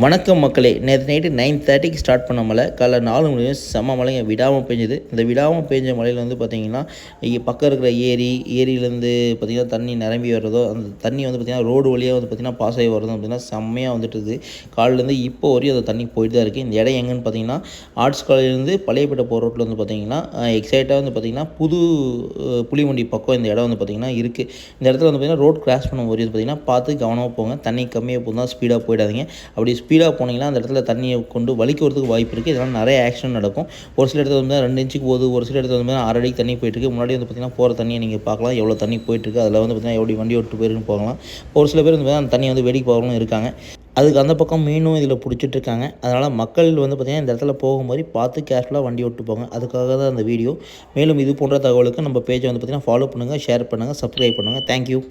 வணக்கம் மக்களே. நேற்று நைட்டு 9:30க்கு ஸ்டார்ட் பண்ண மழை காலைல 4 மணி வரையும் செம்ம மழைங்க, விடாமல் பெஞ்சுது. இந்த விடாமல் பெஞ்ச மழையில் வந்து பார்த்திங்கன்னா, இங்கே பக்கம் இருக்கிற ஏரியிலேருந்து பார்த்திங்கன்னா தண்ணி நிரம்பி வர்றதோ, அந்த தண்ணி வந்து பார்த்திங்கன்னா ரோடு வழியாக வந்து பார்த்திங்கன்னா பாஸ் ஆகி வர்றதும் பார்த்திங்கன்னா செம்மையாக வந்துட்டுது. காலையிலேருந்து இப்போ வரையும் அந்த தண்ணி போயிட்டு தான் இருக்குது. இந்த இடம் எங்கேன்னு பார்த்திங்கன்னா, ஆர்ட்ஸ் காலேஜ்லேருந்து பழையப்பேட்டை போகிற ரோட்டில் வந்து பார்த்திங்கன்னா எக்ஸைட்டாக வந்து பார்த்திங்கன்னா புது புளிமண்டி பக்கம் இந்த இடம் வந்து பார்த்திங்கன்னா இருக்குது. இந்த இடத்துல வந்து பார்த்திங்கன்னா ரோட் கிராஸ் பண்ணும்போது வந்து பார்த்திங்கன்னா பார்த்து கவனமாக போங்க. தண்ணி கம்மியாக போகுதுன்னா ஸ்பீடாக போயிடாதீங்க. அப்படி ஸ்பீடாக போனீங்கன்னா அந்த இடத்துல தண்ணியை கொண்டு வலிக்கிறதுக்கு வாய்ப்பு இருக்குது. இதனால் நிறைய ஆக்சிடென்ட் நடக்கும். ஒரு சில இடத்துல வந்து 2 இன்ச்சுக்கு போகுது, ஒரு சில இடத்துல வந்து 6 அடிக்கு தண்ணி போயிட்டுருக்கு. முன்னாடி வந்து பார்த்திங்கன்னா போகிற தண்ணியை நீங்கள் பார்க்கலாம், எவ்வளோ தண்ணி போயிட்டுருக்கு. அதில் வந்து பார்த்திங்கன்னா எப்படி வண்டி ஓட்டு போயிருக்குன்னு போகலாம். ஒரு சில பேர் வந்து அந்த தண்ணியை வந்து வேடிக்கை பார்க்கணும் இருக்காங்க. அதுக்கு அந்த பக்கம் மீனும் இதில் பிடிச்சிட்ருக்காங்க. அதனால் மக்கள் வந்து பார்த்திங்கன்னா இந்த இடத்துல போகும்போது பார்த்து கேர்ஃபுல்லாக வண்டி ஓட்டு போங்க. அதுக்காக தான் அந்த வீடியோ. மேலும் இது போன்ற தகவலுக்கு நம்ம பேஜை வந்து பார்த்திங்கன்னா ஃபாலோ பண்ணுங்கள், ஷேர் பண்ணுங்கள், சப்ஸ்கிரைப் பண்ணுங்கள். தேங்க்யூ.